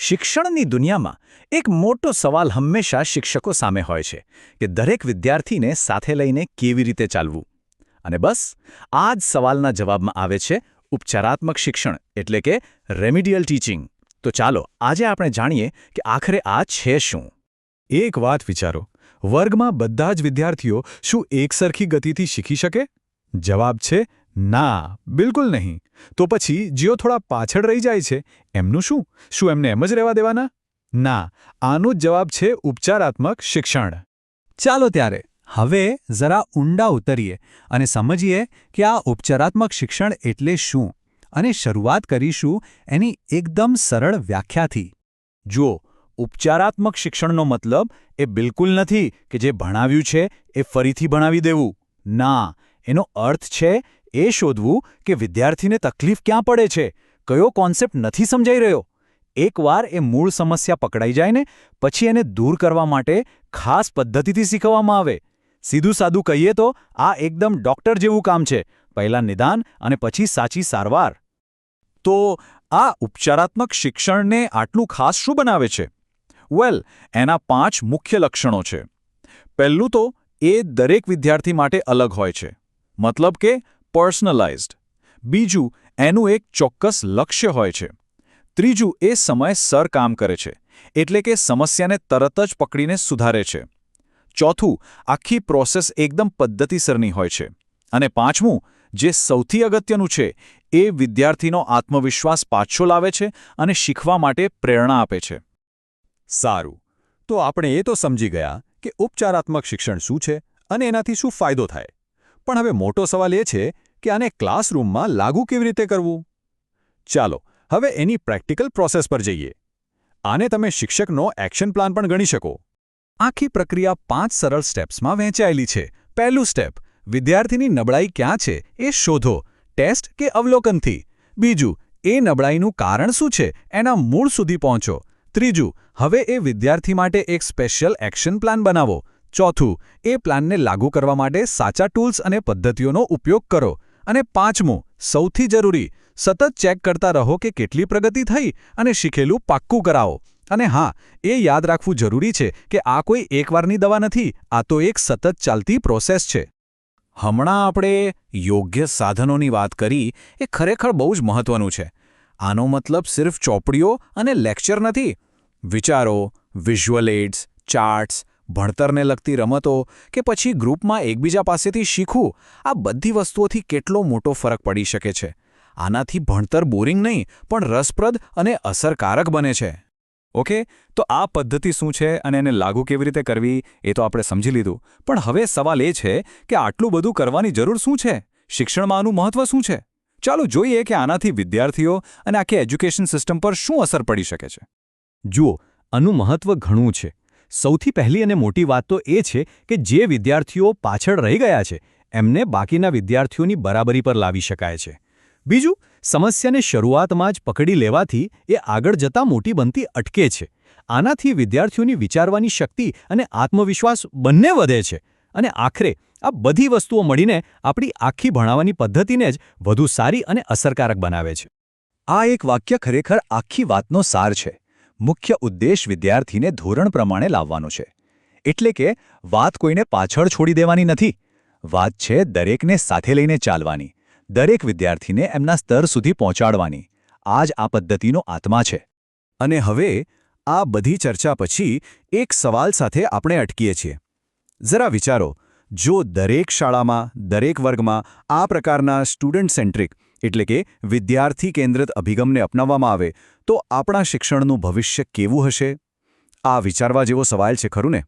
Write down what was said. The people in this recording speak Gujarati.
શિક્ષણની દુનિયામાં એક મોટો સવાલ હંમેશા શિક્ષકો સામે હોય છે કે દરેક વિદ્યાર્થીને સાથે લઈને કેવી રીતે ચાલવું. અને બસ આ જ સવાલના જવાબમાં આવે છે ઉપચારાત્મક શિક્ષણ એટલે કે રેમિડિયલ ટીચિંગ. તો ચાલો આજે આપણે જાણીએ કે આખરે આ છે શું. એક વાત વિચારો, વર્ગમાં બધા જ વિદ્યાર્થીઓ શું એકસરખી ગતિથી શીખી શકે? જવાબ છે ના, બિલકુલ નહીં. તો પછી જેઓ થોડા પાછળ રહી જાય છે એમનું શું? શું એમને એમ જ રહેવા દેવાના? ના, આનો જ જવાબ છે ઉપચારાત્મક શિક્ષણ. ચાલો ત્યારે હવે જરા ઊંડા ઉતરીએ અને સમજીએ કે આ ઉપચારાત્મક શિક્ષણ એટલે શું, અને શરૂઆત કરીશું એની એકદમ સરળ વ્યાખ્યાથી. જુઓ, ઉપચારાત્મક શિક્ષણનો મતલબ એ બિલકુલ નથી કે જે ભણાવ્યું છે એ ફરીથી ભણાવી દેવું. ના, એનો અર્થ છે એ શોધવું કે વિદ્યાર્થીને તકલીફ ક્યાં પડે છે, કયો કોન્સેપ્ટ નથી સમજાઈ રહ્યો. એકવાર એ મૂળ સમસ્યા પકડાઈ જાય ને પછી એને દૂર કરવા માટે ખાસ પદ્ધતિથી શીખવવામાં આવે. સીધું સાદું કહીએ તો આ એકદમ ડૉક્ટર જેવું કામ છે, પહેલાં નિદાન અને પછી સાચી સારવાર. તો આ ઉપચારાત્મક શિક્ષણને આટલું ખાસ શું બનાવે છે? વેલ, એના 5 મુખ્ય લક્ષણો છે. પહેલું તો એ દરેક વિદ્યાર્થી માટે અલગ હોય છે, મતલબ કે પર્સનલાઇઝ્ડ. બીજું, એનું એક ચોક્કસ લક્ષ્ય હોય છે. ત્રીજું, એ સમયસર કામ કરે છે, એટલે કે સમસ્યાને તરત જ પકડીને સુધારે છે. ચોથું, આખી પ્રોસેસ એકદમ પદ્ધતિસરની હોય છે. અને પાંચમું, જે સૌથી અગત્યનું છે, એ વિદ્યાર્થીનો આત્મવિશ્વાસ પાછો લાવે છે અને શીખવા માટે પ્રેરણા આપે છે. સારું, તો આપણે એ તો સમજી ગયા કે ઉપચારાત્મક શિક્ષણ શું છે અને એનાથી શું ફાયદો થાય. પણ હવે મોટો સવાલ એ છે કે આને ક્લાસરૂમમાં લાગુ કેવી રીતે કરવું? ચાલો હવે એની પ્રેક્ટિકલ પ્રોસેસ પર જઈએ. આને તમે શિક્ષકનો એક્શન પ્લાન પણ ગણી શકો. આખી પ્રક્રિયા 5 સરળ સ્ટેપ્સમાં વહેંચાયેલી છે. પહેલું સ્ટેપ, વિદ્યાર્થીની નબળાઈ ક્યાં છે એ શોધો, ટેસ્ટ કે અવલોકનથી. બીજું, એ નબળાઈનું કારણ શું છે એના મૂળ સુધી પહોંચો. ત્રીજું, હવે એ વિદ્યાર્થી માટે એક સ્પેશિયલ એક્શન પ્લાન બનાવો. ચોથું, એ પ્લાનને લાગુ કરવા માટે સાચા ટૂલ્સ અને પદ્ધતિઓનો ઉપયોગ કરો. અને પાંચમું, સૌથી જરૂરી, સતત ચેક કરતા રહો કે કેટલી પ્રગતિ થઈ અને શીખેલું પાક્કું કરાવો. અને હા, એ યાદ રાખવું જરૂરી છે કે આ કોઈ એકવારની દવા નથી, આ તો એક સતત ચાલતી પ્રોસેસ છે. હમણાં આપણે યોગ્ય સાધનોની વાત કરી, એ ખરેખર બહુ જ મહત્વનું છે. આનો મતલબ સિર્ફ ચોપડીઓ અને લેક્ચર નથી. વિચારો, વિઝ્યુઅલ એડ્સ, ચાર્ટ્સ, ભણતરને લગતી રમતો કે પછી ગ્રુપમાં એકબીજા પાસેથી શીખવું, આ બધી વસ્તુઓથી કેટલો મોટો ફરક પડી શકે છે. આનાથી ભણતર બોરિંગ નહીં પણ રસપ્રદ અને અસરકારક બને છે. ઓકે, તો આ પદ્ધતિ શું છે અને એને લાગુ કેવી રીતે કરવી એ તો આપણે સમજી લીધું. પણ હવે સવાલ એ છે કે આટલું બધું કરવાની જરૂર શું છે? શિક્ષણમાં આનું મહત્વ શું છે? ચાલો જોઈએ કે આનાથી વિદ્યાર્થીઓ અને આખી એજ્યુકેશન સિસ્ટમ પર શું અસર પડી શકે છે. જુઓ, આનું મહત્વ ઘણું છે. સૌથી પહેલી અને મોટી વાત તો એ છે કે જે વિદ્યાર્થીઓ પાછળ રહી ગયા છે એમને બાકીના વિદ્યાર્થીઓની બરાબરી પર લાવી શકાય છે. બીજું, સમસ્યાને શરૂઆતમાં જ પકડી લેવાથી એ આગળ જતાં મોટી બનતી અટકે છે. આનાથી વિદ્યાર્થીઓની વિચારવાની શક્તિ અને આત્મવિશ્વાસ બંને વધે છે. અને આખરે આ બધી વસ્તુઓ મળીને આપણી આખી ભણાવવાની પદ્ધતિને જ વધુ સારી અને અસરકારક બનાવે છે. આ એક વાક્ય ખરેખર આખી વાતનો સાર છે. મુખ્ય ઉદ્દેશ વિદ્યાર્થીને ધોરણ પ્રમાણે લાવવાનો છે. એટલે કે વાત કોઈને પાછળ છોડી દેવાની નથી. વાત છે દરેકને સાથે લઈને ચાલવાની, દરેક વિદ્યાર્થીને એમના સ્તર સુધી પહોંચાડવાની. આ જ આ પદ્ધતિનો આત્મા છે. અને હવે આ બધી ચર્ચા પછી એક સવાલ સાથે આપણે અટકીએ છીએ. જરા વિચારો, જો દરેક શાળામાં, દરેક વર્ગમાં આ પ્રકારના સ્ટુડન્ટ સેન્ટ્રિક એટલે કે વિદ્યાર્થી કેન્દ્રિત અભિગમને અપનાવવામાં આવે તો આપણા શિક્ષણનું ભવિષ્ય કેવું હશે? આ વિચારવા જેવો સવાલ છે, ખરું ને?